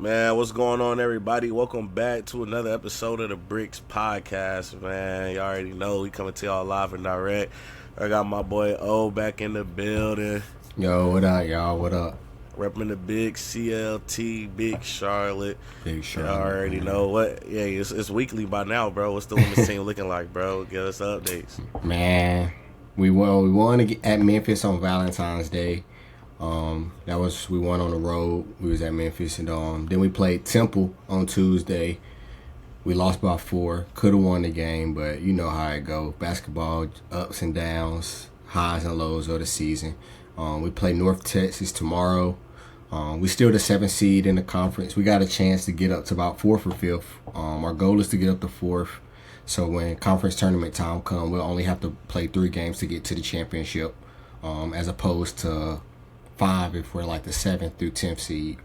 Man, what's going on, everybody? Welcome back to another episode of the Brickz podcast, man. You already know we coming to y'all live and direct. I got my boy O back in the building. Yo, what up, y'all? What up? Repping the big CLT, Big Charlotte. Big Charlotte. I already know what. Yeah, it's weekly by now, bro. What's the women's team looking like, bro? Give us updates. Man, we won at Memphis on Valentine's Day. We won on the road. We was at Memphis, and then we played Temple on Tuesday. We lost by 4. Could have won the game, but you know how it go. Basketball, ups and downs, highs and lows of the season. We play North Texas tomorrow. We still the 7th seed in the conference. We got a chance to get up to about 4th or 5th. Our goal is to get up to 4th. So when conference tournament time comes, we'll only have to play 3 games to get to the championship, as opposed to 5 if we're like the 7th through 10th seed.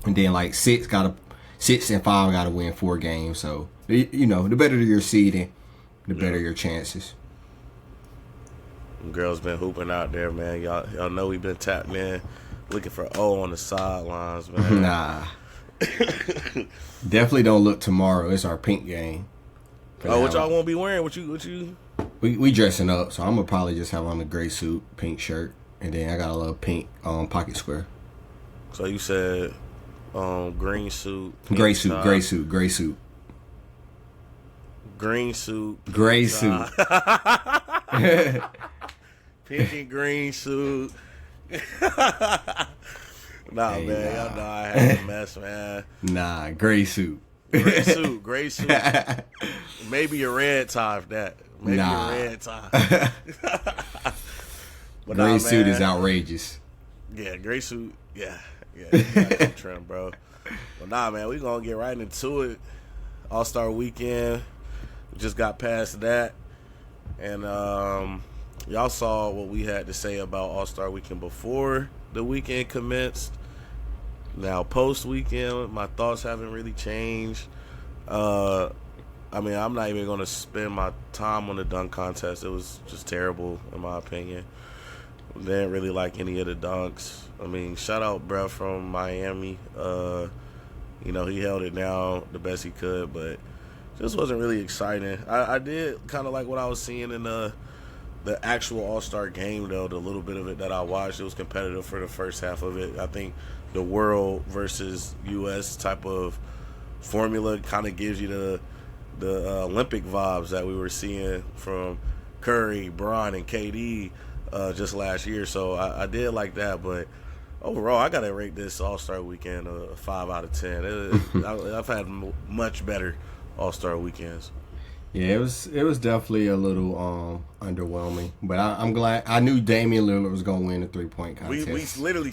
And then like 6 and 5 gotta win 4 games. So you know, the better your seeding, the better your chances. Girls been hooping out there, man. Y'all know we been tapped in, looking for O on the sidelines, man. Nah. Definitely don't look tomorrow. It's our pink game. Oh, what y'all won't be wearing? What you? We dressing up, so I'm gonna probably just have on a gray suit, pink shirt, and then I got a little pink pocket square. So you said green suit, gray suit. Green suit. Gray suit. Pink and green suit. Nah, hey, man, y'all know I had a mess, man. Nah, gray suit. Gray suit. Maybe a red tie for that. Maybe a red tie. Gray suit is outrageous. Yeah, gray suit. Yeah. That's trend, bro. But nah, man, we gonna get right into it. All-Star Weekend. We just got past that, and y'all saw what we had to say about All-Star Weekend before the weekend commenced. Now, post-weekend, my thoughts haven't really changed. I mean, I'm not even going to spend my time on the dunk contest. It was just terrible, in my opinion. Didn't really like any of the dunks. I mean, shout out, bro, from Miami. You know, he held it down the best he could, but just wasn't really exciting. I did kind of like what I was seeing in the actual All-Star game, though. The little bit of it that I watched, it was competitive for the first half of it. I think the world versus U.S. type of formula kind of gives you the Olympic vibes that we were seeing from Curry, Bron, and KD just last year. So I did like that, but overall, I got to rate this All-Star Weekend a 5 out of 10. I've had much better All-Star weekends. Yeah, it was definitely a little underwhelming, but I'm glad. I knew Damian Lillard was gonna win the 3-point contest. We literally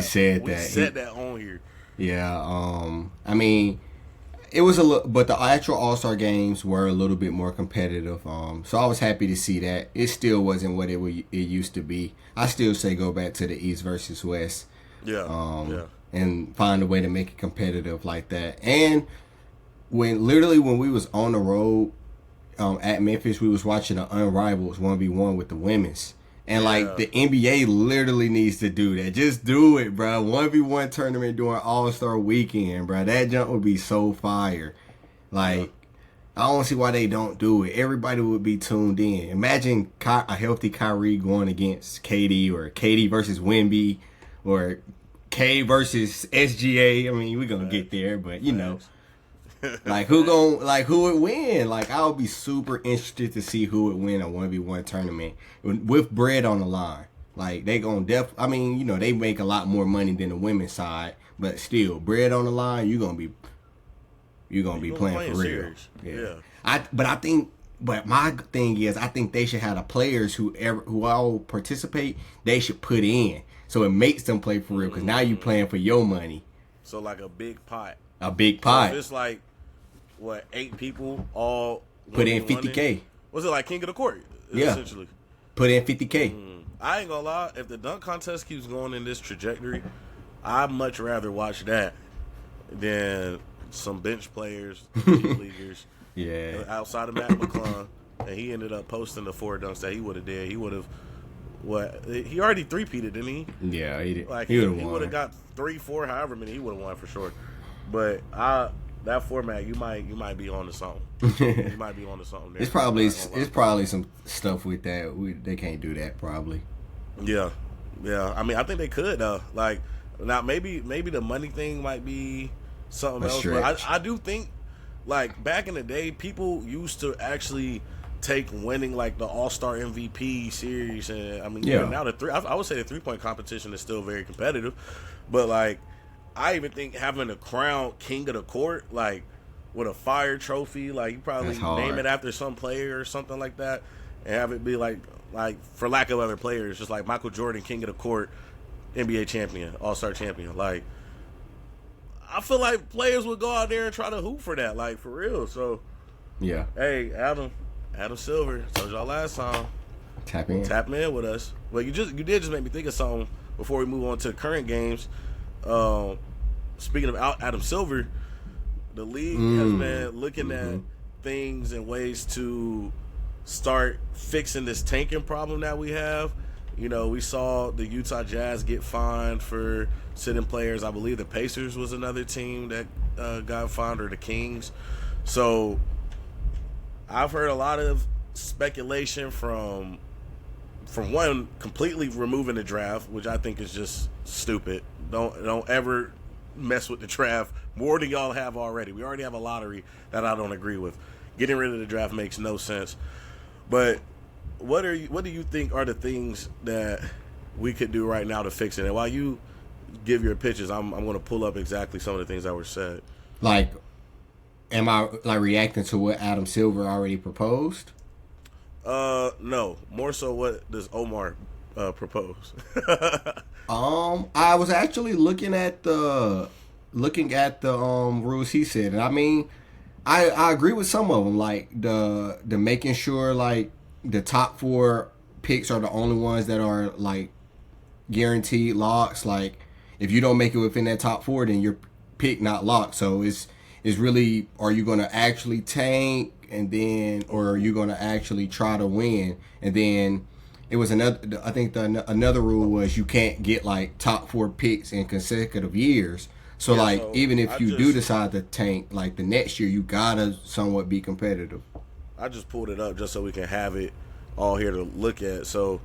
said that. We said that on here. Yeah, I mean, it was but the actual All-Star games were a little bit more competitive. So I was happy to see that. It still wasn't what it used to be. I still say go back to the East versus West. Yeah. And find a way to make it competitive like that. And when we was on the road. At Memphis, we was watching the Unrivals 1v1 with the women's. And, like, the NBA literally needs to do that. Just do it, bro. 1v1 tournament during All-Star Weekend, bro. That jump would be so fire. Like, I don't see why they don't do it. Everybody would be tuned in. Imagine a healthy Kyrie going against KD, or KD versus Wemby, or K versus SGA. I mean, we're going to get there, but, you know. who would win? Like, I would be super interested to see who would win a 1v1 tournament with bread on the line. Like, they gonna I mean, you know, they make a lot more money than the women's side, but still, bread on the line, you're gonna be playing for real. Yeah. But my thing is, I think they should have the players who all participate. They should put in, so it makes them play for real. Because now you playing for your money. So like a big pot. A big pot. So it's like 8 people all put in $50K. Was it like King of the Court? Yeah. Essentially. Put in $50K. I ain't gonna lie. If the dunk contest keeps going in this trajectory, I'd much rather watch that than some bench players, leaguers. Yeah. Outside of Matt McClung, and he ended up posting the 4 dunks that he would have did. He would have what he already three-peated, didn't he? Yeah, he did. Like he he would have got 3, 4, however many he would have won for sure. But that format, you might be on to something. You might be on to something there. It's probably some stuff with that. They can't do that probably. Yeah. I mean, I think they could though. Like now, maybe the money thing might be something else. But I do think, like back in the day, people used to actually take winning like the All-Star MVP series, and I mean, now I would say the 3-point competition is still very competitive, but like I even think having a crown king of the court, like with a fire trophy, like you probably name it after some player or something like that, and have it be like for lack of other players, just like Michael Jordan, king of the court, NBA champion, All-Star champion. Like I feel like players would go out there and try to hoop for that, like for real. So yeah, hey Adam Silver, told y'all last time. Tap in with us. Well, you did just make me think of something before we move on to current games. Speaking of Adam Silver, the league has been looking at things and ways to start fixing this tanking problem that we have. You know, we saw the Utah Jazz get fined for sitting players. I believe the Pacers was another team that got fined, or the Kings. So I've heard a lot of speculation from one, completely removing the draft, which I think is just stupid. Don't ever mess with the draft more than y'all have already. We already have a lottery that I don't agree with. Getting rid of the draft makes no sense. But what do you think are the things that we could do right now to fix it? And while you give your pitches, I'm going to pull up exactly some of the things that were said. Like, am I like reacting to what Adam Silver already proposed? No. More so, what does Omar propose? I was actually looking at the rules he said, and I mean, I agree with some of them, like the making sure like the top 4 picks are the only ones that are like guaranteed locks. Like if you don't make it within that top 4, then your pick not locked. So it's really, are you going to actually tank, and then, or are you going to actually try to win? And then it was another, I think another rule was you can't get like top 4 picks in consecutive years. So so even if you do decide to tank, like the next year, you gotta somewhat be competitive. I just pulled it up just so we can have it all here to look at. So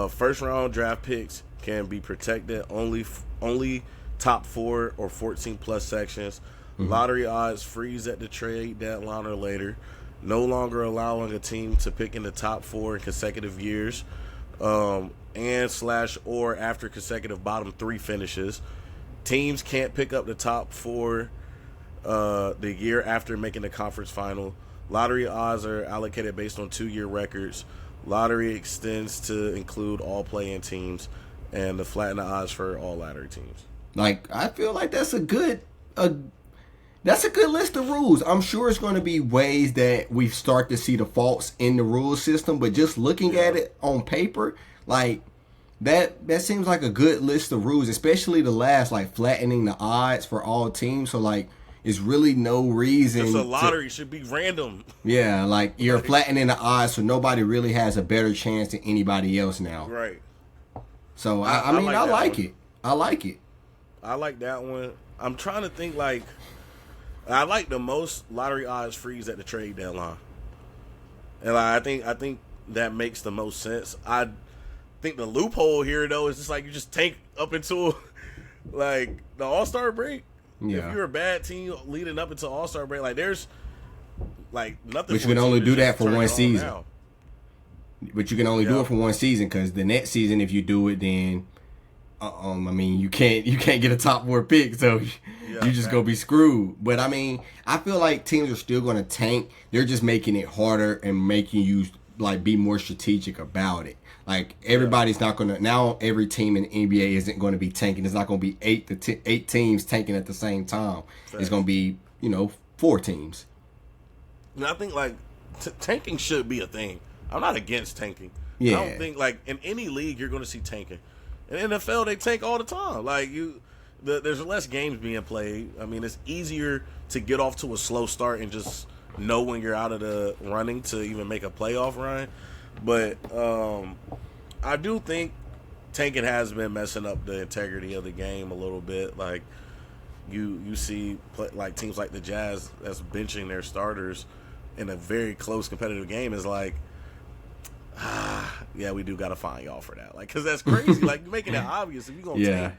first round draft picks can be protected only top 4 or 14 plus sections. Lottery odds freeze at the trade deadline or later. No longer allowing a team to pick in the top 4 in consecutive years, or after consecutive bottom 3 finishes. Teams can't pick up the top 4 the year after making the conference final. Lottery odds are allocated based on 2-year records. Lottery extends to include all play-in teams, and to flatten the odds for all lottery teams. Like, I feel like that's a good list of rules. I'm sure it's going to be ways that we start to see the faults in the rule system, but just looking at it on paper, like that seems like a good list of rules, especially the last, like flattening the odds for all teams. So like, it's really no reason. It's a lottery, should be random. Yeah, like you're flattening the odds, so nobody really has a better chance than anybody else now. Right. So I mean, I like it. I like it. I like that one. I'm trying to think, like, I like the most lottery odds freeze at the trade deadline, and I think that makes the most sense. I think the loophole here though is just like you just tank up until like the All-Star break. Yeah. If you're a bad team leading up into All-Star break, like there's like nothing. But you can only do that for one season. But you can only do it for one season, because the next season, if you do it, then I mean, you can't get a top 4 pick, so you just gonna be screwed. But I mean, I feel like teams are still gonna tank. They're just making it harder and making you like be more strategic about it. Like everybody's not gonna, now every team in the NBA isn't going to be tanking. It's not going to be 8 teams tanking at the same time. Fact. It's going to be 4 teams. And I think like tanking should be a thing. I'm not against tanking. Yeah. I don't think like in any league you're going to see tanking. In NFL they tank all the time. Like there's less games being played. I mean, it's easier to get off to a slow start and just know when you're out of the running to even make a playoff run. But I do think tanking has been messing up the integrity of the game a little bit. Like you see like teams like the Jazz that's benching their starters in a very close competitive game is like, yeah, we do got to fine y'all for that. Like, because that's crazy. Like, you're making it obvious if you're going to tank.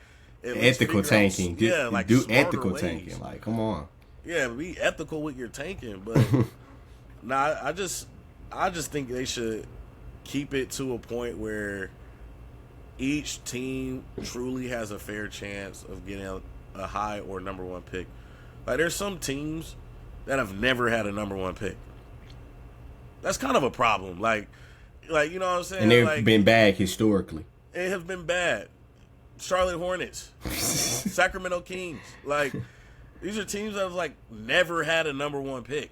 Ethical tanking. Yeah, like do ethical tanking. Like, come on. Yeah, be ethical with your tanking. But, I just think they should keep it to a point where each team truly has a fair chance of getting a high or number one pick. Like, there's some teams that have never had a number one pick. That's kind of a problem. Like you know what I'm saying? And they've been bad historically. They have been bad. Charlotte Hornets, Sacramento Kings. Like, these are teams that have, like, never had a number one pick.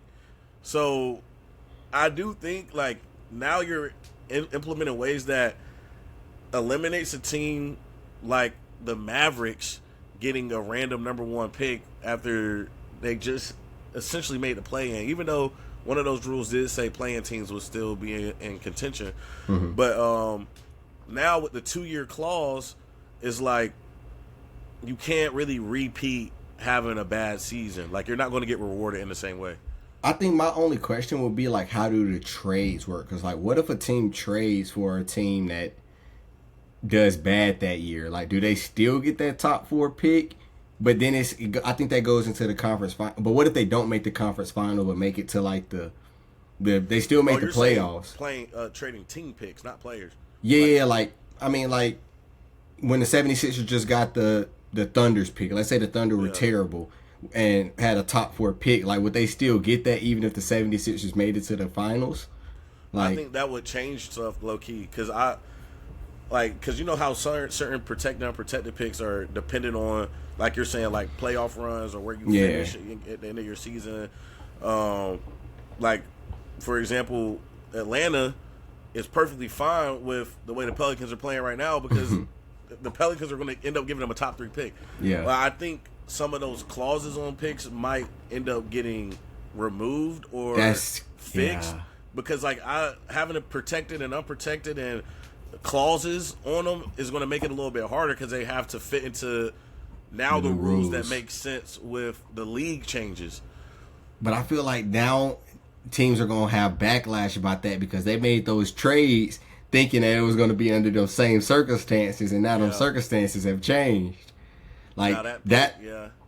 So, I do think, like, now you're implementing ways that eliminates a team like the Mavericks getting a random number one pick after they just essentially made the play-in, even though one of those rules did say play-in teams would still be in contention. Mm-hmm. But now with the 2-year clause, it's like you can't really repeat having a bad season. Like, you're not going to get rewarded in the same way. I think my only question would be, like, how do the trades work? Because, like, what if a team trades for a team that does bad that year? Like, do they still get that top 4 pick? But then I think that goes into the conference final. But what if they don't make the conference final but make it to, like, they still make the playoffs? Trading team picks, not players. Yeah, like when the 76ers just got the Thunder's pick, let's say the Thunder were terrible and had a top 4 pick, like, would they still get that even if the 76ers made it to the finals? Like, I think that would change stuff low-key because you know how certain protected and unprotected picks are dependent on, like you're saying, like playoff runs or where you finish at the end of your season. Like, for example, Atlanta is perfectly fine with the way the Pelicans are playing right now because the Pelicans are going to end up giving them a top 3 pick. Yeah, well, I think some of those clauses on picks might end up getting removed or fixed because, like, having it protected and unprotected and clauses on them is going to make it a little bit harder because they have to fit into now the rules that make sense with the league changes. But I feel like now teams are going to have backlash about that because they made those trades thinking that it was going to be under those same circumstances, and now those circumstances have changed. Like,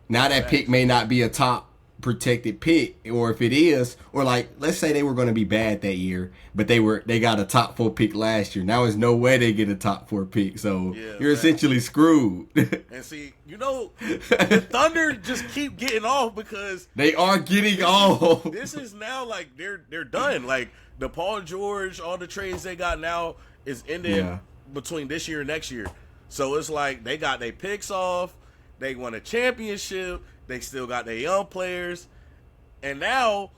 now that pick may not be a top protected pick, or if it is, or like, let's say they were going to be bad that year, but they got a top 4 pick last year. Now there's no way they get a top 4 pick, so you're essentially screwed. And see, you know, the Thunder just keep getting off because they are getting off. This is now like they're done. Like, the Paul George, all the trades they got now is ending between this year and next year. So it's like they got their picks off. They won a championship. They still got their young players. And now,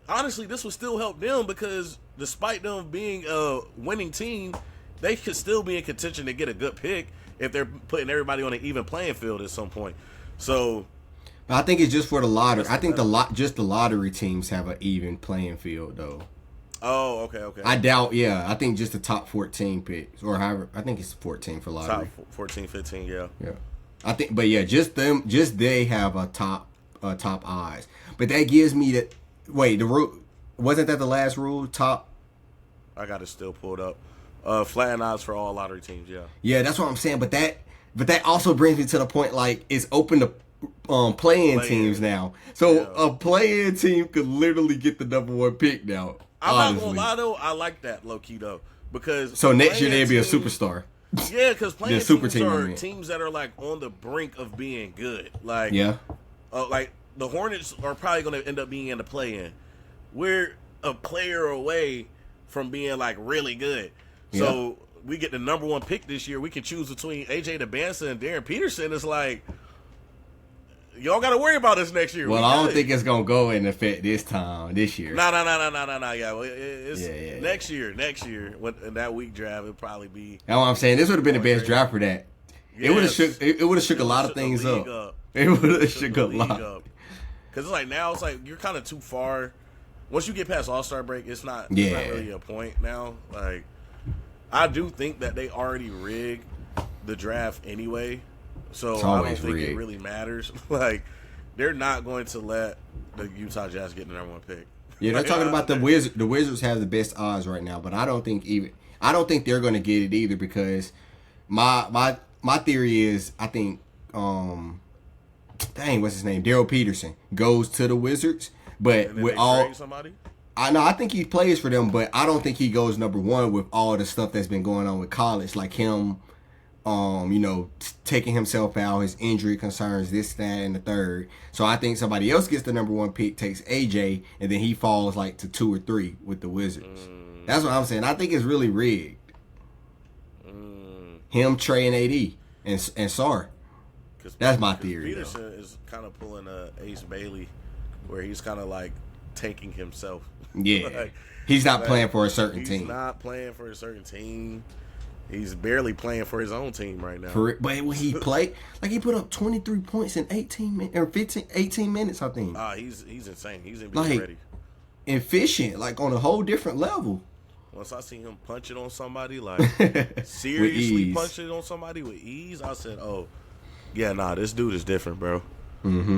honestly, this will still help them because despite them being a winning team, they could still be in contention to get a good pick if they're putting everybody on an even playing field at some point. So, I think it's just for the lottery. I think just the lottery teams have an even playing field, though. Oh, okay. I doubt, I think just the top 14 picks, or however, I think it's 14 for lottery. Top 14, 15, yeah. I think, but just they have a top odds. But that gives me the rule. Wasn't that the last rule? Top. I got it still pulled up. Flatten odds for all lottery teams. Yeah. Yeah, that's what I'm saying. But that also brings me to the point, like, it's open to play-in teams now. So a play-in team could literally get the number 1 pick now. I'm not gonna lie though, I like that low key though because next year they'd be a superstar. Yeah, because playing teams are teams that are like on the brink of being good. Like, like the Hornets are probably going to end up being in the play-in. We're a player away from being like really good. So we get the number 1 pick this year. We can choose between AJ DeBansa and Darren Peterson. It's like, y'all got to worry about us next year. Well, I don't think it's going to go in effect this year. No. Yeah, well, it's next year. Next year, in that week draft, it'll probably be. That's what I'm saying. This would have been the best draft for that. Yes. It would have shook a lot of things up. It would have shook a lot. Because it's like now, it's like you're kind of too far. Once you get past All-Star break, it's not really a point now. Like, I do think that they already rigged the draft anyway, so I don't think it really matters. Like, they're not going to let the Utah Jazz get the number 1 pick. Yeah, they're talking about the Wizards. The Wizards have the best odds right now, but I don't think they're going to get it either because my theory is I think what's his name? Daryl Peterson goes to the Wizards, but with all somebody. I think he plays for them, but I don't think he goes number 1 with all the stuff that's been going on with college, like him, taking himself out, his injury concerns, this, that, and the third. So I think somebody else gets the number 1 pick, takes AJ, and then he falls like to 2 or 3 with the Wizards. That's what I'm saying. I think it's really rigged. Him, Trey, and AD, and Sar. That's my theory. Peterson is kind of pulling a Ace Bailey, where he's kind of like tanking himself. Yeah, like, he's not playing for a certain team. He's not playing for a certain team. He's barely playing for his own team right now. But when he played, like he put up 23 points in 18 minutes, I think. He's insane. He's NBA ready. Efficient, like on a whole different level. Once I seen him punch it on somebody, like seriously punch it on somebody with ease, I said, "Oh, yeah, nah, this dude is different, bro." Mm-hmm.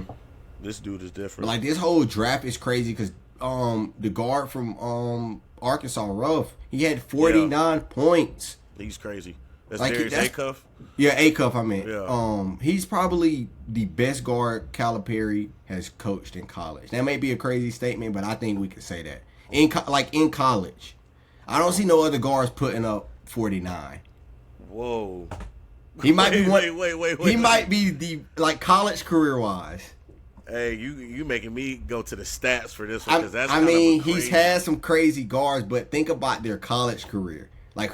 This dude is different. Like this whole draft is crazy because the guard from Arkansas, Ruff, he had 49 points. He's crazy. That's like Darius Acuff? Yeah, Acuff, I mean. Yeah. He's probably the best guard Calipari has coached in college. That may be a crazy statement, but I think we could say that. In college. I don't see no other guards putting up 49. Whoa. He might be one. Wait. He might be the college career-wise. Hey, you making me go to the stats for this one because that's he's had some crazy guards, but think about their college career. Like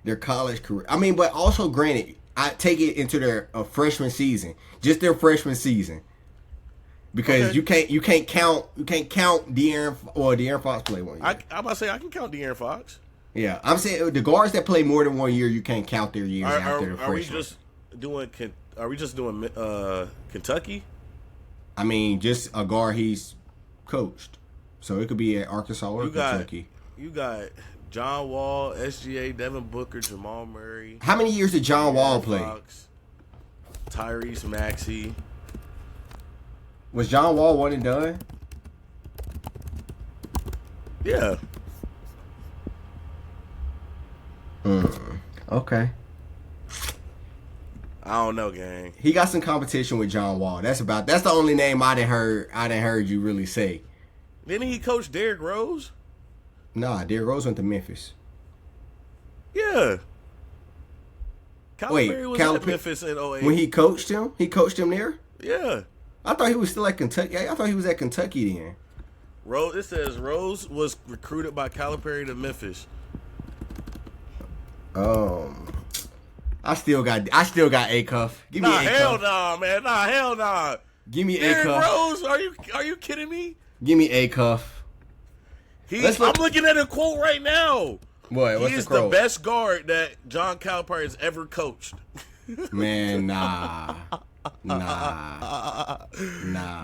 their college career. I mean, but also granted, I take it into their freshman season, just their freshman season, because you can't count De'Aaron Fox played 1 year. I'm about to say I can count De'Aaron Fox. Yeah, I'm saying the guards that play more than 1 year, you can't count their years after the freshman. Are we just doing Kentucky? I mean, just a guard he's coached, so it could be at Arkansas or Kentucky. You got John Wall, SGA, Devin Booker, Jamal Murray. How many years did John Wall play? Fox, Tyrese Maxey. Was John Wall one and done? Yeah. Okay. I don't know, gang. He got some competition with John Wall. That's the only name I didn't heard you really say. Didn't he coach Derrick Rose? Nah, Derrick Rose went to Memphis. Yeah. Calipari was at Memphis in 08. When he coached him there? Yeah. I thought he was still at Kentucky. I thought he was at Kentucky then. It says Rose was recruited by Calipari to Memphis. I still got Acuff. Give me Acuff. Hell nah, man. Hell nah. Give me Derrick Acuff. Rose, are you kidding me? Give me Acuff. I'm looking at a quote right now. What? What's He's the quote? the best guard that John Calipari has ever coached. Man, nah.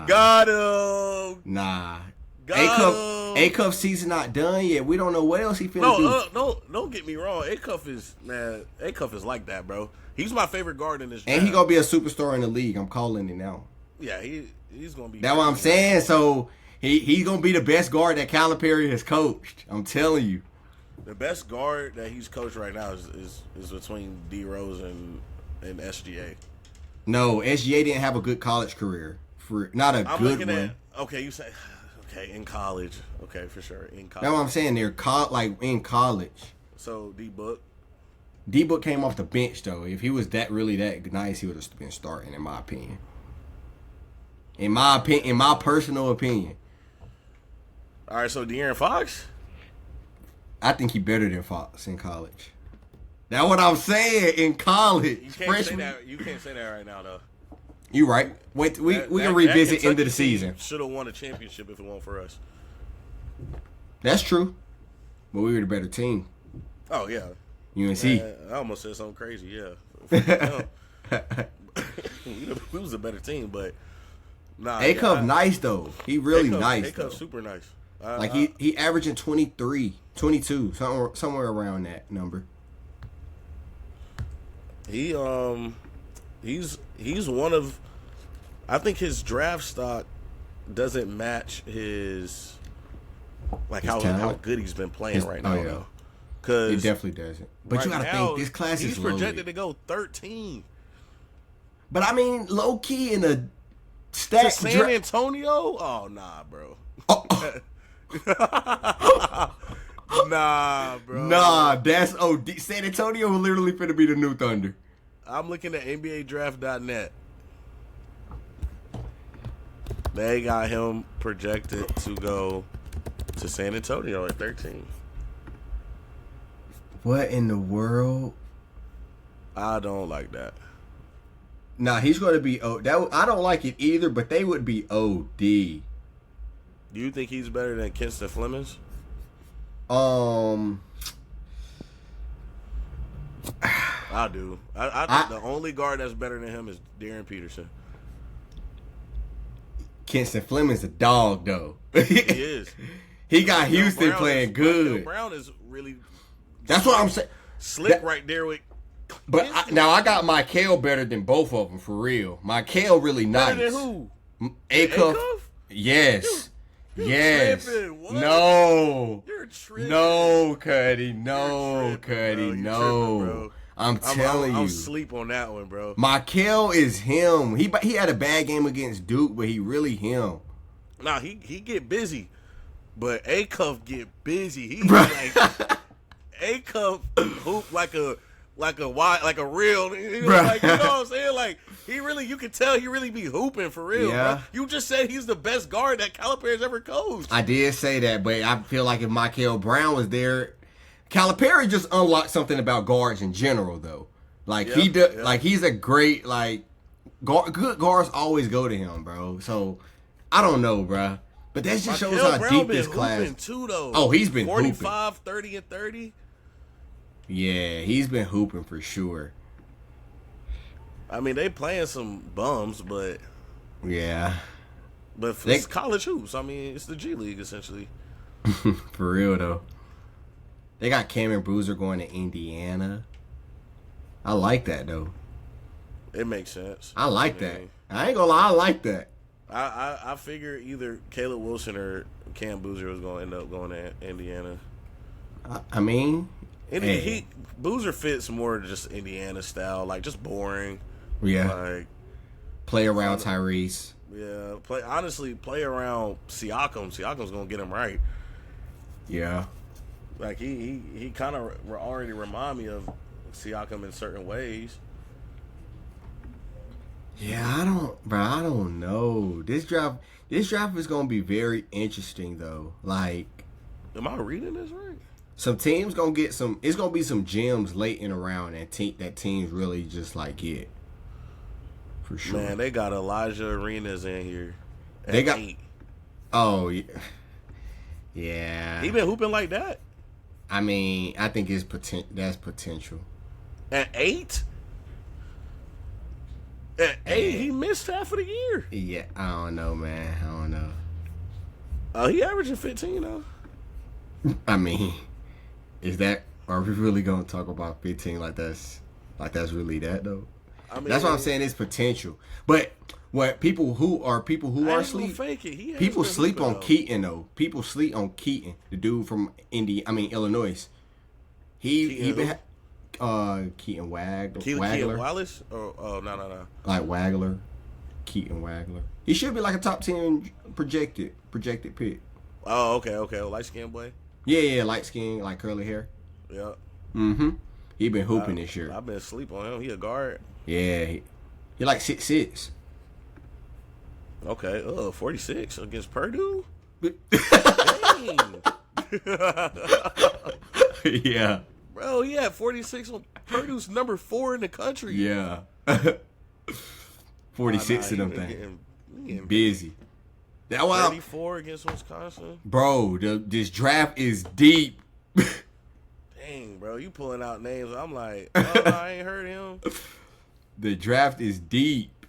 Got him. Nah. Acuff's season not done yet. We don't know what else he finna do. No, don't get me wrong. Acuff is like that, bro. He's my favorite guard in this draft. And he gonna be a superstar in the league. I'm calling it now. Yeah, he's gonna be. That's what I'm saying. So he's gonna be the best guard that Calipari has coached. I'm telling you. The best guard that he's coached right now is between D Rose and SGA. No, SGA didn't have a good college career. Not a good one. You say. Okay, in college. Okay, for sure. In college. That's what I'm saying. They're in college. So, D-Book came off the bench, though. If he was really that nice, he would have been starting, in my opinion. In my personal opinion. All right, so De'Aaron Fox? I think he better than Fox in college. That's what I'm saying, in college. You can't say that right now, though. You right. Wait, we can revisit into the season. Should have won a championship if it weren't for us. That's true. But we were the better team. Oh, yeah. UNC. I almost said something crazy, yeah. We was a better team, but nah. Acuff nice, though. He really nice. Acuff super nice. He averaging 23, 22, somewhere around that number. He he's one of. I think his draft stock doesn't match his how good he's been playing right now. Yeah. Cause it definitely doesn't. But right you gotta think this class is loaded. He's projected to go 13. But I mean, low key in a stack. To San Antonio? Oh nah, bro. Oh. Nah, bro. Nah, that's OD. San Antonio will literally finna be the new Thunder. I'm looking at NBADraft.net. They got him projected to go to San Antonio at 13. What in the world? I don't like that. Nah, he's going to be I don't like it either, but they would be OD. Do you think he's better than Kinston Flemings? I do. I think the only guard that's better than him is Darren Peterson. Kinston Fleming's a dog, though. He is. He got Houston playing good. Brown is really. That's what I'm saying. Slick right there with. But I got Michael better than both of them for real. Michael really nice. Better than who? A-Cuff? Yes. Yes. Tripping. No. You're tripping. No, Cuddy. No, Cuddy. No. Tripping, I'm telling you. I'm sleep on that one, bro. Michael is him. He had a bad game against Duke, but he really him. Nah, he get busy. But A-Cuff get busy. He like A-Cuff hoop like a real, like, you know what I'm saying? Like, he really, you can tell he really be hooping for real, yeah. Bro. You just said he's the best guard that Calipari's ever coached. I did say that, but I feel like if Michael Brown was there, Calipari just unlocked something about guards in general, though. Like, like, he's a great, like, good guards always go to him, bro. So, I don't know, bro. But that just shows how deep this class is. Too, though. Oh, he's been 45, 30, and 30. Yeah, he's been hooping for sure. I mean, they playing some bums, but yeah, but it's college hoops. I mean, it's the G League essentially. For real though, they got Cameron Boozer going to Indiana. I like that though. It makes sense. I like that. I ain't gonna lie, I like that. I figure either Caleb Wilson or Cam Boozer was going to end up going to Indiana. I mean. Boozer fits more just Indiana style, like just boring. Yeah. Like play around Tyrese. Yeah. Play around Siakam. Siakam's gonna get him right. Yeah. Like he kind of already remind me of Siakam in certain ways. Yeah, I don't know. This draft is gonna be very interesting though. Like, am I reading this right? Some teams gonna get some. It's gonna be some gems late in the round that teams really just like get. For sure. Man, they got Elijah Arenas in here. They got 8. Oh yeah. Yeah. He been hooping like that. I mean, I think that's potential. At 8. At 8, he missed half of the year. Yeah, I don't know, man. I don't know. He averaging 15 though. I mean. Are we really gonna talk about 15 like that's really that though? I mean, that's what I'm saying. It's potential, but what people who are sleep people sleep on Keaton though. People sleep on Keaton, the dude from Illinois. He been Keaton Waggler. Keaton Wallace? Oh no. Like Waggler, Keaton Waggler. He should be like a top 10 projected pick. Oh okay, light skinned boy. Yeah, light skin, like curly hair. Yeah. Mm-hmm. He been hooping this year. I've been asleep on him. He a guard. Yeah, he like 6'6". Okay. 46 against Purdue. Dang. Yeah. Bro, he had 46 on Purdue's number 4 in the country. Yeah. 46 of them things. Getting busy. 34 against Wisconsin. Bro, this draft is deep. Dang, bro, you pulling out names. I'm like, I ain't heard him. The draft is deep.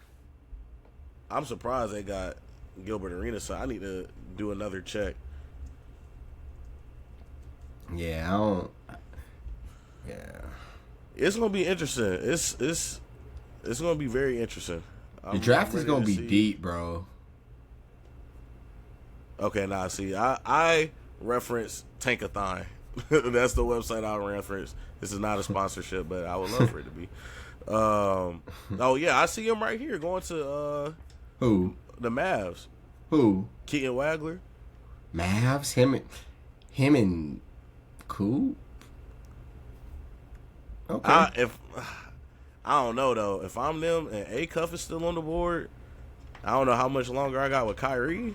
I'm surprised they got Gilbert Arenas, so I need to do another check. Yeah, I don't. Yeah. It's gonna be interesting. It's gonna be very interesting. The draft is gonna be see. deep, bro. Okay, now see, I reference Tankathon. That's the website I reference. This is not a sponsorship, but I would love for it to be. Oh yeah, I see him right here going to Who? The Mavs. Who? Keaton Wagler. Mavs? Him and Coop? Okay. I don't know though. If I'm them and A-Cuff is still on the board, I don't know how much longer I got with Kyrie.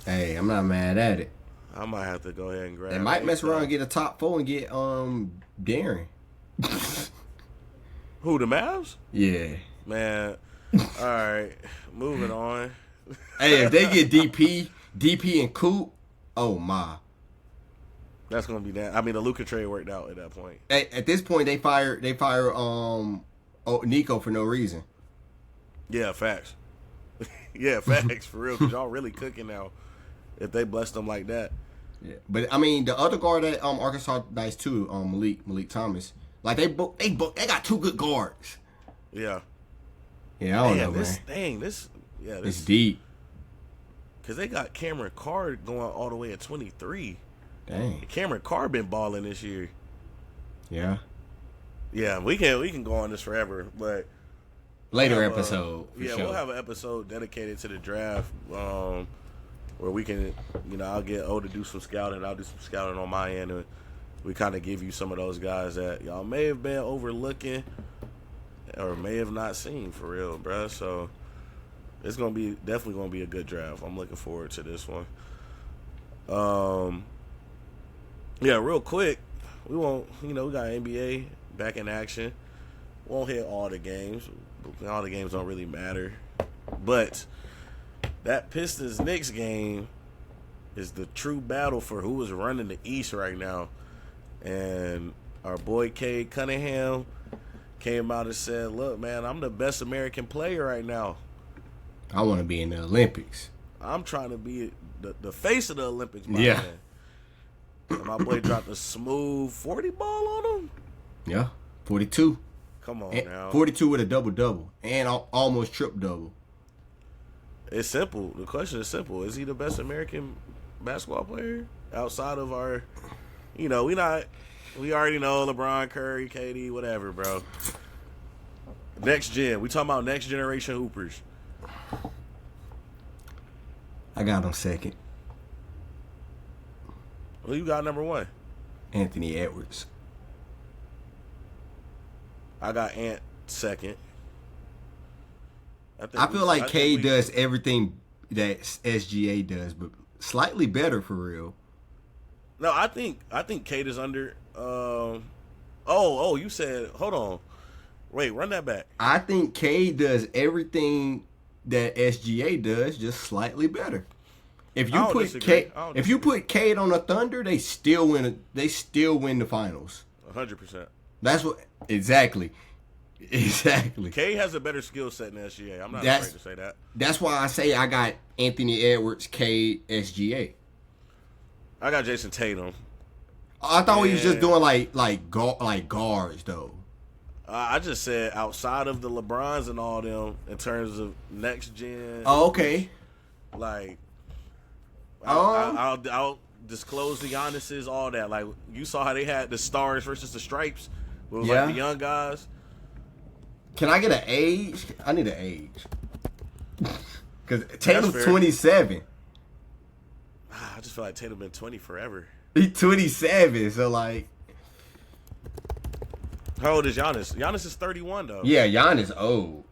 Hey, I'm not mad at it. I might have to go ahead and grab. They might mess around and get a top 4 and get Darren. Who, the Mavs? Yeah. Man. All right. Moving on. Hey, if they get DP and Coop, oh my. That's gonna be that. I mean, the Luka trade worked out at that point. Hey, at this point, they fire Nico for no reason. Yeah, facts. Yeah, facts for real. Cause y'all really cooking now. If they bless them like that. Yeah, but I mean, the other guard at Arkansas nice too. Malik Thomas. Like they got 2 good guards. Yeah. Yeah, I don't know, man. This it's deep. Cause they got Cameron Carr going all the way at 23. Dang. Cameron Carr been balling this year. Yeah. Yeah, we can go on this forever, but later episode. Yeah, sure. We'll have an episode dedicated to the draft, where we can, I'll get O to do some scouting, I'll do some scouting on my end, and we kind of give you some of those guys that y'all may have been overlooking or may have not seen for real, bruh. So it's definitely gonna be a good draft. I'm looking forward to this one. Yeah, real quick, we got NBA back in action. Won't hit all the games. All the games don't really matter. But that Pistons-Knicks game is the true battle for who is running the East right now. And our boy Cade Cunningham came out and said, look, man, I'm the best American player right now. I want to be in the Olympics. I'm trying to be the face of the Olympics, my yeah. man. And my boy dropped a smooth 40 ball on him. Yeah, 42. Come on now. 42 with a double-double and almost triple-double. It's simple. The question is simple. Is he the best American basketball player outside of our, we already know LeBron, Curry, KD, whatever, bro. Next gen. We talking about next generation hoopers. I got him second. Who you got number 1? Anthony Edwards. I got Ant second. I feel like Cade does everything that SGA does, but slightly better for real. No, I think Cade is under. You said, hold on, wait, run that back. I think Cade does everything that SGA does, just slightly better. If you put Cade on the Thunder, they still win. They still win the finals. 100%. That's what exactly. Cade has a better skill set than SGA. I'm not afraid to say that. That's why I say I got Anthony Edwards, Cade, SGA. I got Jason Tatum. I thought he was just doing like guards though. I just said outside of the LeBrons and all them in terms of next gen. Oh, okay. Like, I'll disclose the Giannis's, all that. Like, you saw how they had the stars versus the stripes with like the young guys. Can I get an age? I need an age. Because Tatum's 27. I just feel like Tatum been 20 forever. He's 27, so like. How old is Giannis? Giannis is 31 though. Yeah, Giannis old.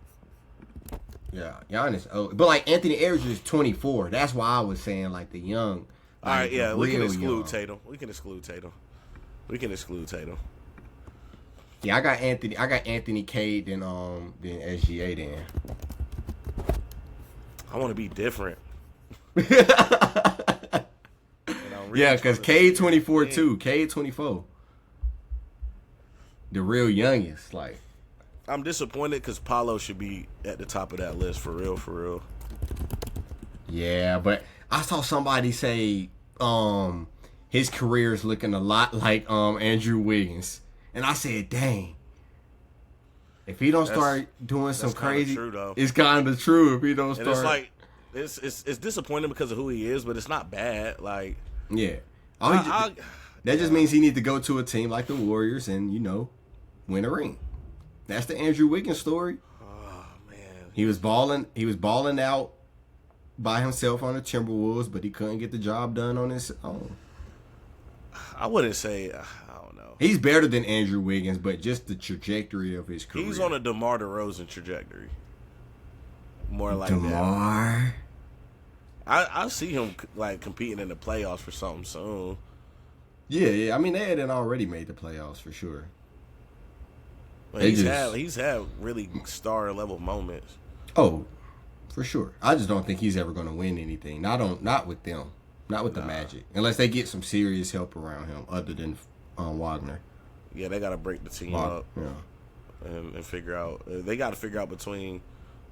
Yeah, Giannis old. But like Anthony Edwards is 24. That's why I was saying like the young. All right, yeah, we can exclude young. Tatum. We can exclude Tatum. Yeah, I got Anthony Cade than SGA then. I want to be different. Yeah, because Cade 24 too. Cade 24. The real youngest, like. I'm disappointed because Paolo should be at the top of that list for real. Yeah, but I saw somebody say his career is looking a lot like Andrew Wiggins. And I said, dang. If he don't start doing some crazy, it's kind of true. If he don't start, it's like it's disappointing because of who he is, but it's not bad. Like, yeah, that just means he needs to go to a team like the Warriors and win a ring. That's the Andrew Wiggins story. Oh man, he was balling. He was balling out by himself on the Timberwolves, but he couldn't get the job done on his own. I wouldn't say. I don't know. He's better than Andrew Wiggins, but just the trajectory of his career. He's on a DeMar DeRozan trajectory. More like DeMar. that. I see him like competing in the playoffs for something soon. Yeah. I mean, they hadn't already made the playoffs for sure. But he's had really star level moments. Oh, for sure. I just don't think he's ever going to win anything. Not with them. Not with the Magic. Unless they get some serious help around him other than Wagner. Yeah, they got to break the team up and figure out. They got to figure out between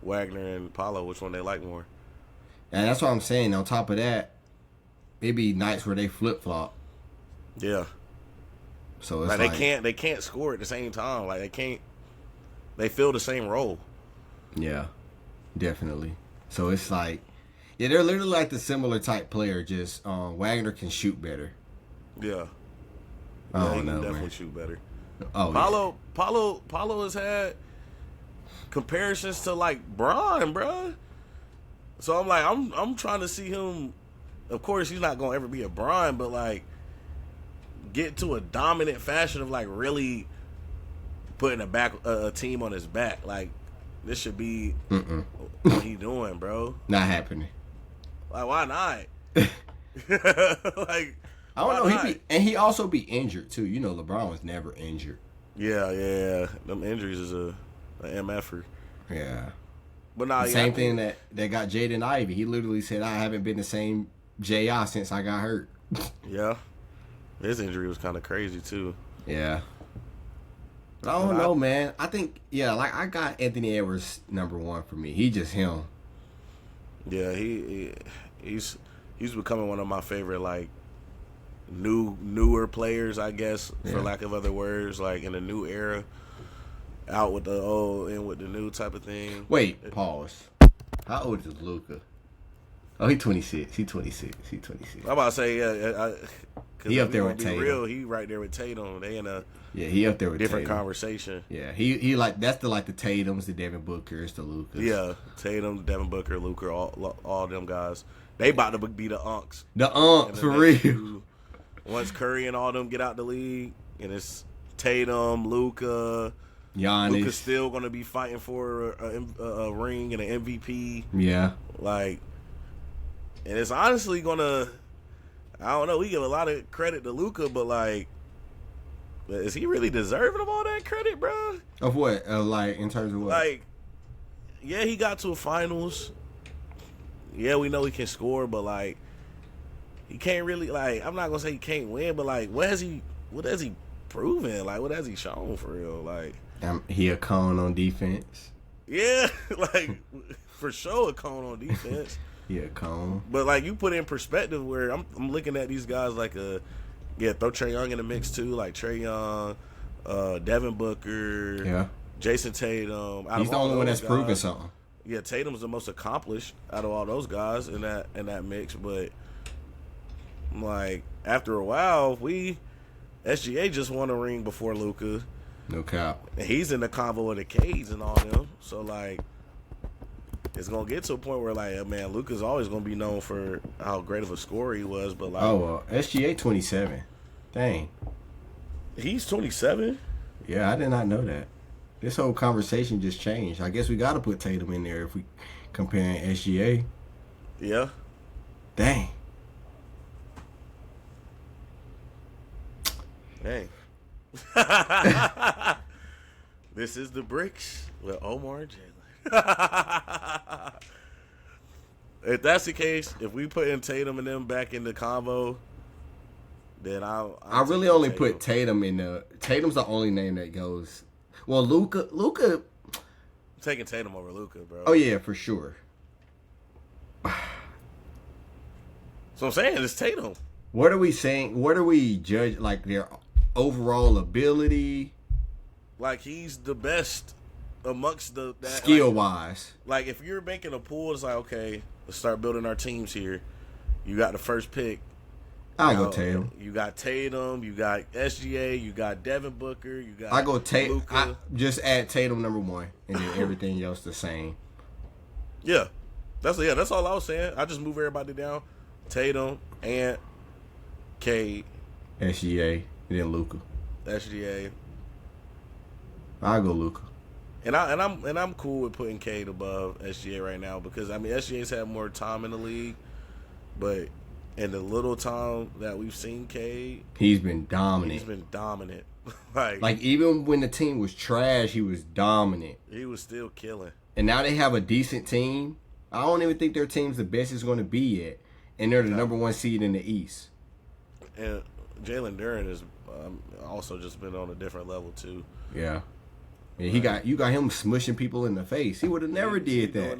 Wagner and Paolo which one they like more. And that's what I'm saying. On top of that, maybe nights where they flip-flop. Yeah. So it's like they can't score at the same time. Like they fill the same role. Yeah, definitely. So it's like, yeah, they're literally like the similar type player. Just Wagner can shoot better. Yeah. I don't know, definitely man. shoot better. Oh, Paolo has had comparisons to like Bron, bro. So I'm like, I'm trying to see him. Of course, he's not gonna ever be a Bron, but like, get to a dominant fashion of like really putting a team on his back. Like, this should be what he doing, bro. Not happening. Like, why not? Like, I don't know. He also be injured too. You know, LeBron was never injured. Yeah. Them injuries is a MFer. Yeah. But nah, same thing that got Jaden Ivey. He literally said, "I haven't been the same J.I. since I got hurt." Yeah. His injury was kind of crazy too. Yeah. But I don't know, man. I think, like I got Anthony Edwards #1 for me. He just him. Yeah, he's becoming one of my favorite like newer players, I guess, for lack of other words, like in a new era. Out with the old and with the new type of thing. Wait, pause. How old is Luka? Oh, he's 26. He's 26. I'm about to say, he up there with Tatum. Real, he right there with Tatum. They in a he up there with different Tatum. conversation. Yeah, he like that's the Tatums, the Devin Bookers, the Lukas. Yeah, Tatum, Devin Booker, Luka, all them guys. They about to be the unks. The unks for real. Once Curry and all them get out the league, and it's Tatum, Luka. Giannis. Luka's still gonna be fighting for a ring and an MVP. Yeah, like, and it's honestly gonna. I don't know. We give a lot of credit to Luka, but like, is he really deserving of all that credit, bro? Of what? Like in terms of what? Like, yeah, he got to a finals. Yeah, we know he can score, but like, he can't really like. I'm not gonna say he can't win, but like, what has he proven? Like, what has he shown for real? Like, he a cone on defense. Yeah, like for sure a cone on defense. Yeah, cone. But like you put in perspective where I'm looking at these guys like throw Trae Young in the mix too, like Trae Young, Devin Booker, Jason Tatum. He's the only one that's proven something. Yeah, Tatum's the most accomplished out of all those guys in that mix. But like after a while, SGA just won a ring before Luka. No cap. And he's in the convo of the Cades and all them. So like, it's gonna get to a point where like, man, Luka's always gonna be known for how great of a scorer he was. But like, SGA 27. Dang. He's 27. Yeah, I did not know that. This whole conversation just changed. I guess we got to put Tatum in there if we comparing SGA. Yeah. Dang. This is the Brickz with Omar and Jalen. If that's the case, if we put in Tatum and them back in the convo, then I really only put Tatum in the. Tatum's the only name that goes. Well, Luka. I'm taking Tatum over Luka, bro. Oh yeah, for sure. So I'm saying it's Tatum. What are we saying? What are we judge like their overall ability. Like, he's the best amongst that skill-wise. Like, if you're making a pool, it's like, okay, let's start building our teams here. You got the first pick. I'll go Tatum. You got Tatum. You got SGA. You got Devin Booker. You got I go Tatum. Luka. Just add Tatum number 1, and then everything else the same. Yeah, that's all I was saying. I just move everybody down. Tatum and Cade, SGA, and then Luka. SGA. I'll go Luka. And I'm cool with putting Cade above SGA right now because I mean SGA's had more time in the league, but in the little time that we've seen Cade, he's been dominant. like even when the team was trash, he was dominant. He was still killing. And now they have a decent team. I don't even think their team's the best it's going to be yet, and they're the number 1 seed in the East. And Jalen Duren has also just been on a different level too. Yeah. Yeah, you got him smushing people in the face. He would have never did that.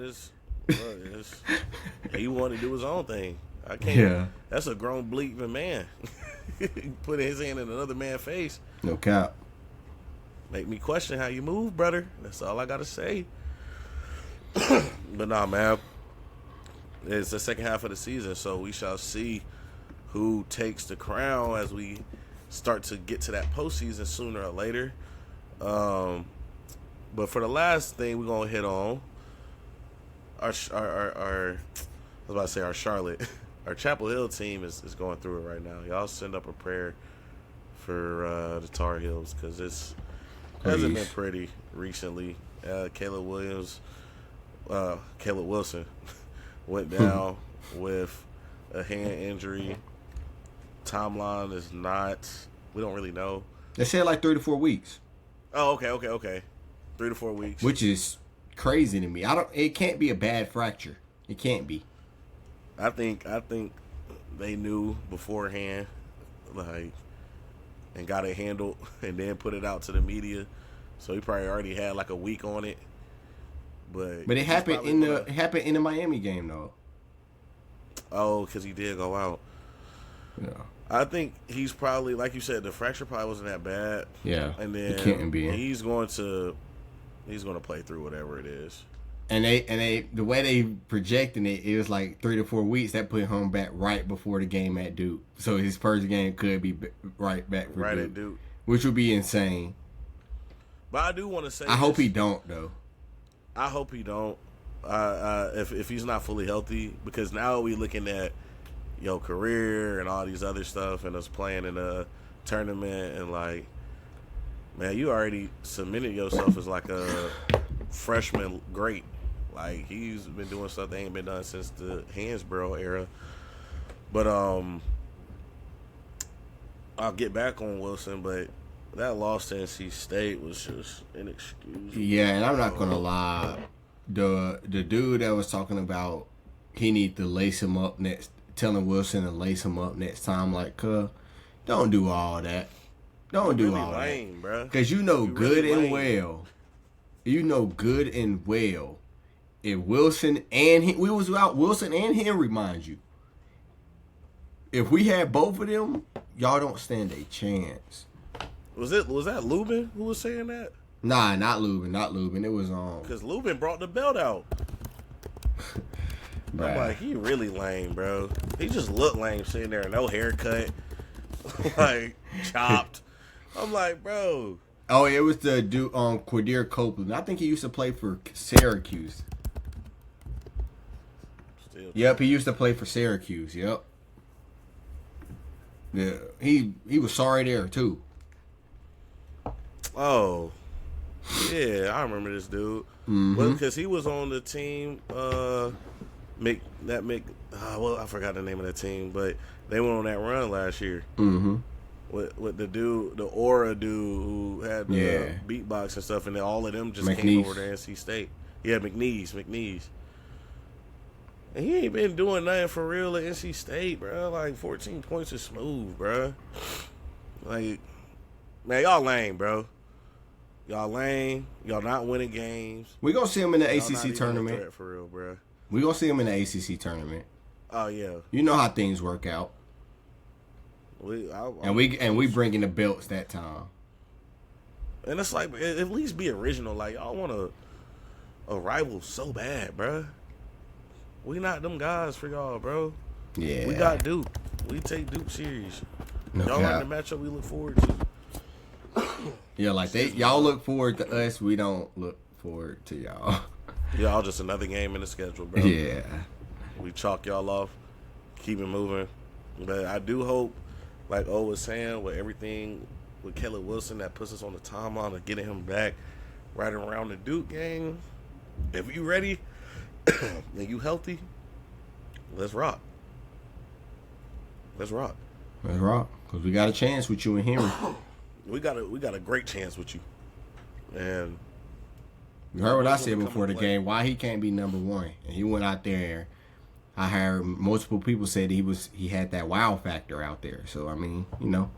He wanted to do his own thing. I can't. Yeah. That's a grown bleeping man. Putting his hand in another man's face. No cap. Make me question how you move, brother. That's all I gotta say. But nah, man. It's the second half of the season, so we shall see who takes the crown as we start to get to that postseason sooner or later. But for the last thing we're gonna hit on, our Charlotte, our Chapel Hill team is going through it right now. Y'all send up a prayer for the Tar Heels because it hasn't been pretty recently. Caleb Wilson went down with a hand injury. Timeline is not. We don't really know. They said like 3 to 4 weeks. Oh, okay. 3 to 4 weeks, which is crazy to me. It can't be a bad fracture. It can't be. I think they knew beforehand, and got it handled, and then put it out to the media. So he probably already had like a week on it. But it happened in the Miami game though. Oh, because he did go out. Yeah. I think he's probably, like you said, the fracture probably wasn't that bad. Yeah. And then it can't be. He's going to play through whatever it is. And they the way they projecting it was like 3 to 4 weeks. That put him back right before the game at Duke. So his first game could be right back for at Duke, which would be insane. But I do want to say, I hope he don't though. I hope he don't. If he's not fully healthy, because now we looking at career and all these other stuff, and us playing in a tournament, and like, man, you already submitted yourself as like a freshman great. Like, he's been doing stuff that ain't been done since the Hansborough era. But I'll get back on Wilson, but that loss to NC State was just inexcusable. Yeah, and I'm not gonna lie, the dude that was talking about he need to lace him up next, telling Wilson to lace him up next time, like, don't do all that. Don't do all lame, that, because you know good and well. You know good and well. If Wilson and we was out Wilson and Henry, mind you. If we had both of them, y'all don't stand a chance. Was that Lubin who was saying that? Nah, not Lubin. It was because Lubin brought the belt out. I'm like, he really lame, bro. He just looked lame sitting there, no haircut, like chopped. I'm like, bro. Oh, it was the dude Quadir Copeland. I think he used to play for Syracuse. Yep, he used to play for Syracuse. Yep. Yeah, he was sorry there too. Oh, yeah, I remember this dude. Mm-hmm. Because he was on the team. I forgot the name of that team, but they went on that run last year. Mm-hmm. With the dude, the Aura dude who had the beatbox and stuff, and then all of them just came over to NC State. Yeah, McNeese. And he ain't been doing nothing for real at NC State, bro. Like, 14 points is smooth, bro. Like, man, y'all lame, bro. Y'all lame. Y'all not winning games. We gonna see him in the ACC tournament. For real, bro. We gonna see him in the ACC tournament. Oh, yeah. You know how things work out. We bringing the belts that time. And it's like, at least be original. Like, y'all want a rival so bad, bro. We not them guys for y'all, bro. Yeah. We got Duke. We take Duke serious. No y'all cap. like the matchup we look forward to. Yeah, like y'all look forward to us. We don't look forward to y'all. Y'all just another game in the schedule, bro. Yeah. We chalk y'all off. Keep it moving. But I do hope, like O was saying, with everything with Caleb Wilson, that puts us on the timeline of getting him back right around the Duke game. If you ready and you healthy, let's rock. Let's rock. Let's rock. Because we got a chance with you and Henry. We got a great chance with you. And you heard what I said before the game, why he can't be number one. And he went out there. I heard multiple people said he had that wow factor out there. So I mean, you know.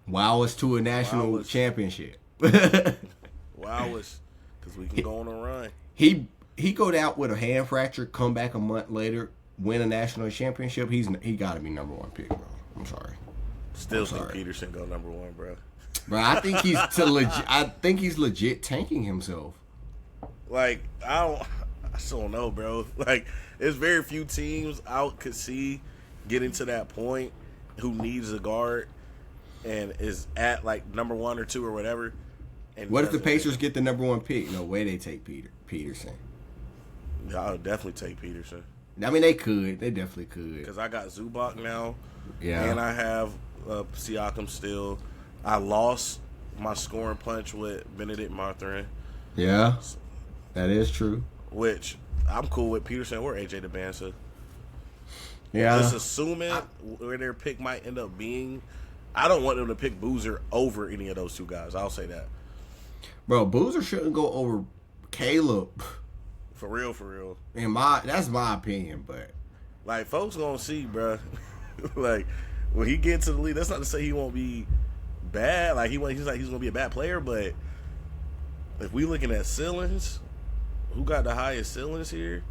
Wow us to a national championship. Wow us, because we can go on a run. He go out with a hand fracture, come back a month later, win a national championship. He got to be number one pick, bro. I'm sorry. Still think Peterson go number one, bro. Bro, I think he's legit tanking himself. Like I still don't know, bro. Like there's very few teams could see getting to that point who needs a guard and is at like number 1 or 2 or whatever. And what if the Pacers get the number one pick? No way they take Peterson. I would definitely take Peterson. I mean, they could. They definitely could. Because I got Zubac now. Yeah. And I have Siakam still. I lost my scoring punch with Benedict Mathurin. Yeah. That is true. Which I'm cool with Peterson or AJ DeBansa. Yeah. Just assuming where their pick might end up being, I don't want them to pick Boozer over any of those two guys. I'll say that. Bro, Boozer shouldn't go over Caleb. For real. That's my opinion, but like folks gonna see, bro. Like when he gets to the league, that's not to say he won't be bad. Like he's gonna be a bad player, but if we looking at ceilings, who got the highest ceilings here?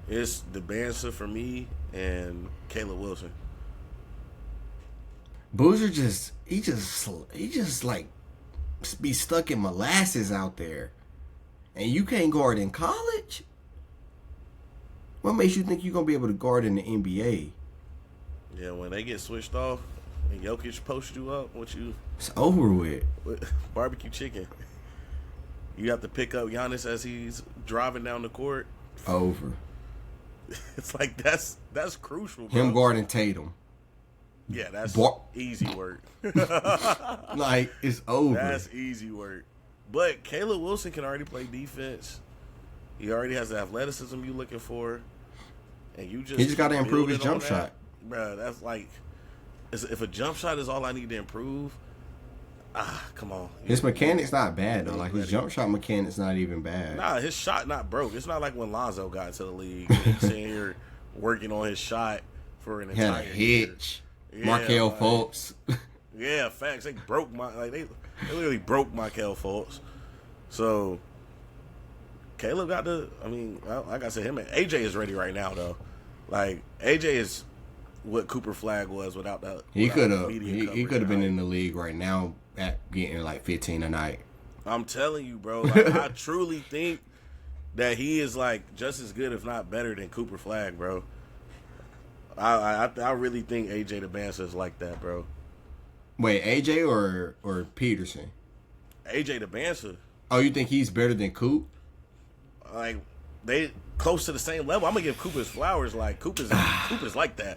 It's DeBansa for me and Caleb Wilson. Boozer just like be stuck in molasses out there, and you can't guard in college. What makes you think you're gonna be able to guard in the NBA? Yeah, when they get switched off and Jokic posts you up, it's over with. Barbecue chicken. You have to pick up Giannis as he's driving down the court. Over. It's like that's crucial, bro. Him guarding Tatum. Yeah, that's easy work. Like, it's over. That's easy work. But Caleb Wilson can already play defense. He already has the athleticism you're looking for. And he just got to improve his jump shot. Bro, that's like, if a jump shot is all I need to improve, come on. His mechanics not bad, though. Like, his jump shot mechanics not even bad. Nah, his shot not broke. It's not like when Lonzo got into the league. He's sitting here working on his shot for an entire hitch. Markelle Fultz. Yeah, facts. They broke they literally broke Markelle Fultz. So Caleb got like I said, him and AJ is ready right now though. Like AJ is what Cooper Flag was without that. He could have been in the league right now at getting like 15 a night. I'm telling you, bro. Like, I truly think that he is like just as good, if not better, than Cooper Flag, bro. I really think AJ DeBansa is like that, bro. Wait, AJ or Peterson? AJ DeBansa. Oh, you think he's better than Coop? Like they close to the same level. I'm gonna give Coop his flowers. Like Coop is like that,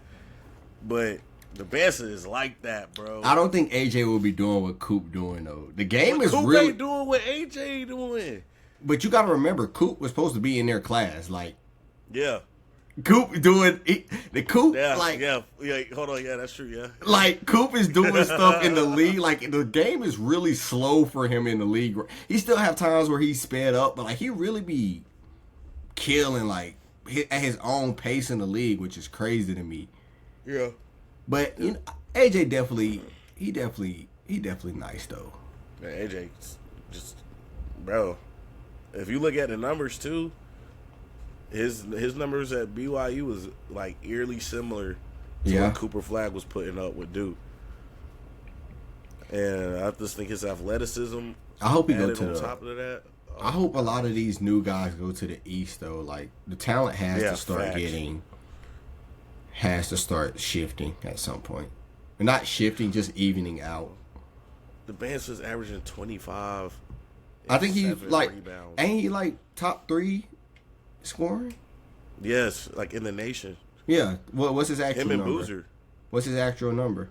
but DeBansa is like that, bro. I don't think AJ will be doing what Coop doing though. The game is Coop really ain't doing what AJ doing. But you got to remember, Coop was supposed to be in their class. Like, yeah. Coop doing the Coop hold on, that's true, yeah. Like Coop is doing stuff in the league. Like the game is really slow for him in the league. He still have times where he's sped up, but like he really be killing like at his own pace in the league, which is crazy to me. Yeah, but you know, AJ definitely nice though. Man, AJ just bro. If you look at the numbers too. His numbers at BYU was like eerily similar to what Cooper Flag was putting up with Duke. And I just think his athleticism. I hope he go to on top of that. I hope a lot of these new guys go to the East though. Like the talent has to start shifting at some point. Not shifting, just evening out. The Band's just averaging 25. I think he's like, rebounds. ain't he like top 3 scoring? Yes, like in the nation. Yeah. What's his actual number? Him and Boozer. What's his actual number?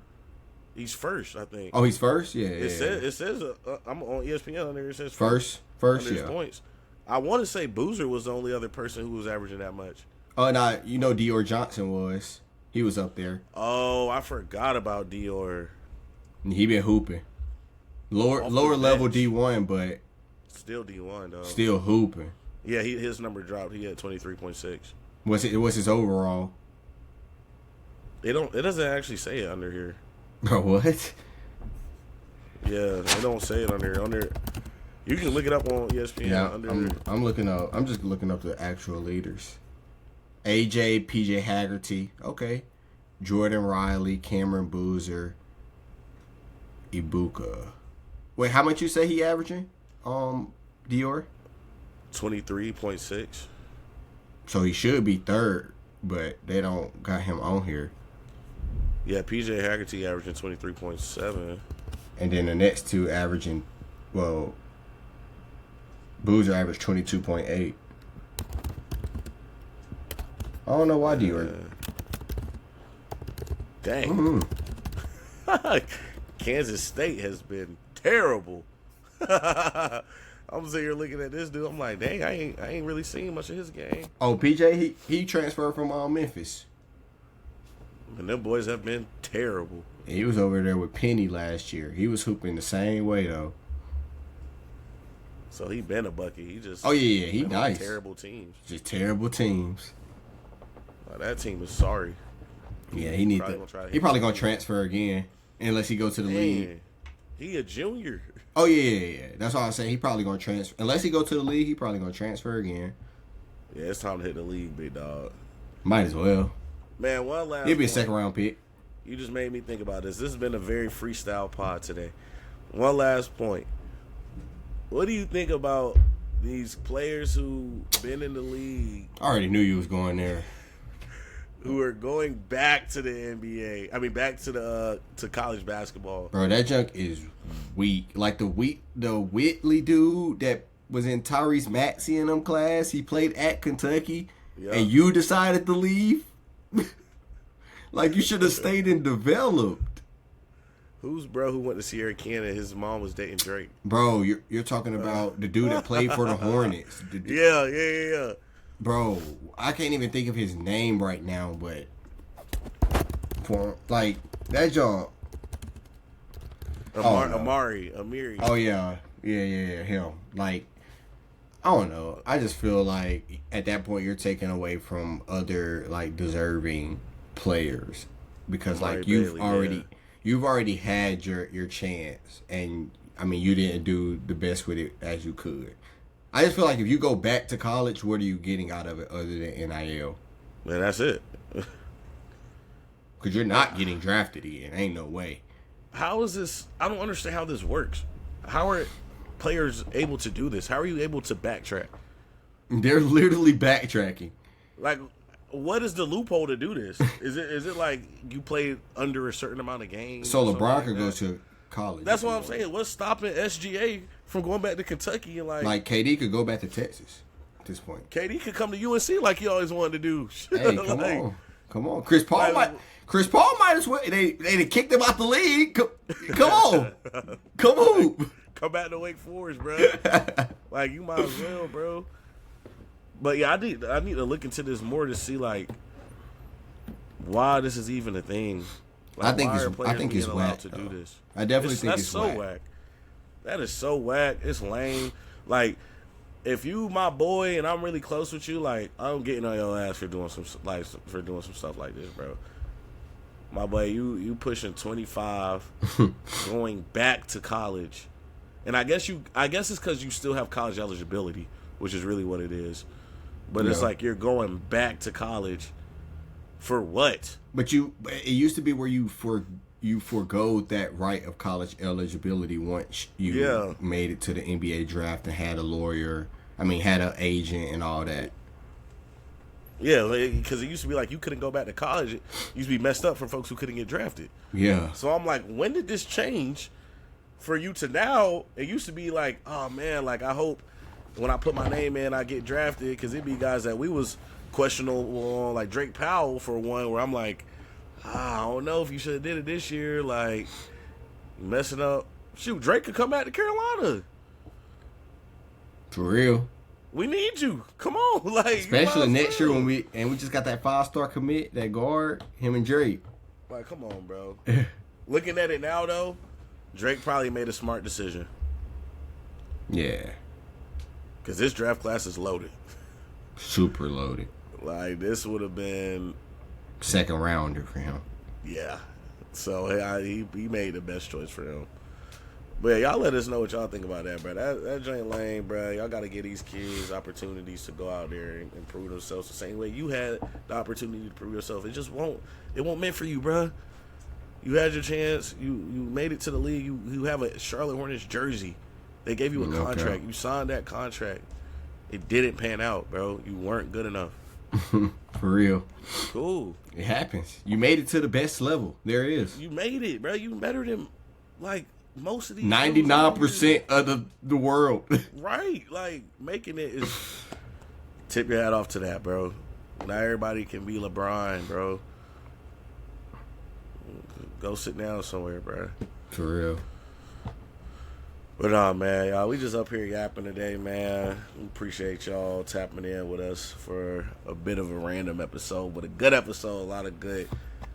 He's first, I think. Oh, he's first? Yeah. It says I'm on ESPN under. It says first. Yeah. Points. I want to say Boozer was the only other person who was averaging that much. Oh, no, Dior Johnson was. He was up there. Oh, I forgot about Dior. He been hooping. Lower level D1, but still D1 though. Still hooping. Yeah, his number dropped. He had 23.6. What's his overall? It doesn't actually say it under here. What? Yeah, they don't say it under. You can look it up on ESPN. Yeah, I'm looking up. I'm just looking up the actual leaders. AJ, PJ Haggerty, okay. Jordan Riley, Cameron Boozer, Ibuka. Wait, how much you say he averaging? Dior? 23.6. So he should be third, but they don't got him on here. Yeah, PJ Haggerty averaging 23.7. And then the next two averaging, well, Boozer averaged 22.8. I don't know why Dior. Dang. Mm-hmm. Kansas State has been terrible. I'm sitting here looking at this dude. I'm like, dang, I ain't really seen much of his game. Oh, PJ, he transferred from Memphis. And them boys have been terrible. He was over there with Penny last year. He was hooping the same way though. So he been a bucket. He just he nice. Terrible teams. Just terrible teams. That team is sorry. Yeah, he probably gonna transfer again unless he go to the league. He a junior. Oh yeah. That's all I'm saying. He probably gonna transfer unless he go to the league. He probably gonna transfer again. Yeah, it's time to hit the league, big dog. Might as well. Man, one last. He'll be a second round pick. You just made me think about this. This has been a very freestyle pod today. One last point. What do you think about these players who been in the league? I already knew you was going there. Who are going back to the NBA? I mean, back to the to college basketball. Bro, that junk is weak. Like the Whitley dude that was in Tyrese Maxey in them class. He played at Kentucky, and you decided to leave. Like you should have stayed and developed. Who went to Sierra Canyon? His mom was dating Drake. Bro, you're talking about the dude that played for the Hornets. Yeah. Bro, I can't even think of his name right now, but for like that job. Amiri. Oh yeah, him. Like, I don't know. I just feel like at that point you're taking away from other like deserving players because like you've already had your chance, and I mean you didn't do the best with it as you could. I just feel like if you go back to college, what are you getting out of it other than NIL? Man, that's it. Because you're not getting drafted again. Ain't no way. How is this? I don't understand how this works. How are players able to do this? How are you able to backtrack? They're literally backtracking. Like, what is the loophole to do this? Is it like you played under a certain amount of games? So LeBron could go to college. That's what I'm saying. What's stopping SGA from going back to Kentucky and like KD could go back to Texas at this point. KD could come to UNC like he always wanted to do. Hey, come on. Chris Paul might as well. They kicked him out the league. Come on. Come back to Wake Forest, bro. Like you might as well, bro. But yeah, I need to look into this more to see like why this is even a thing. Like, I think it's whack to do this. I definitely think it's so whack. That is so whack. It's lame. Like, if you my boy and I'm really close with you, like I'm getting on your ass for doing some stuff like this, bro. My boy, you pushing 25, going back to college, and I guess it's because you still have college eligibility, which is really what it is. But it's like you're going back to college For what? But it used to be where you forgo that right of college eligibility once you made it to the NBA draft and had a lawyer. I mean, had an agent and all that. Yeah, because it used to be like you couldn't go back to college. It used to be messed up for folks who couldn't get drafted. Yeah. So I'm like, when did this change for you to now? It used to be like, oh man, like I hope when I put my name in, I get drafted, because it'd be guys that we was questionable on, like Drake Powell for one, where I'm like, I don't know if you should have did it this year, like messing up. Shoot, Drake could come back to Carolina. For real. We need you. Come on, like especially next year when we just got that 5-star commit, that guard, him and Drake. Like, come on, bro. Looking at it now, though, Drake probably made a smart decision. Yeah. Because this draft class is loaded. Super loaded. Like, this would have been... second rounder for him. Yeah. So, he made the best choice for him. But, yeah, y'all let us know what y'all think about that, bro. That joint lane, bro. Y'all got to give these kids opportunities to go out there and prove themselves the same way you had the opportunity to prove yourself. It just won't meant for you, bro. You had your chance. You made it to the league. You have a Charlotte Hornets jersey. They gave you a contract. Okay. You signed that contract. It didn't pan out, bro. You weren't good enough. For real. Cool. It happens. You made it to the best level. There it is. You made it, bro. You better than, like, most of these 99% of the world. Right. Like, making it is... tip your hat off to that, bro. Not everybody can be LeBron, bro. Go sit down somewhere, bro. For real. But man, y'all, we just up here yapping today, man. We appreciate y'all tapping in with us for a bit of a random episode, but a good episode. A lot of good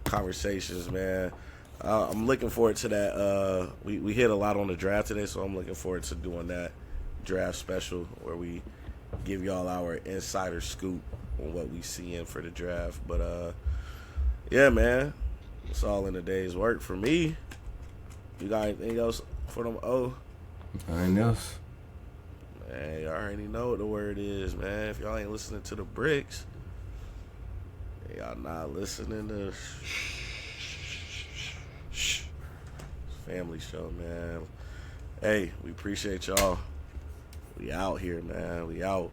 conversations, man. I'm looking forward to that. We hit a lot on the draft today, so I'm looking forward to doing that draft special where we give y'all our insider scoop on what we seeing for the draft. But yeah, man, it's all in a day's work for me. You got anything else for them? Nothing else. Man, y'all already know what the word is, man. If y'all ain't listening to the Brickz, y'all not listening to family show, man. Hey, we appreciate y'all. We out here, man. We out.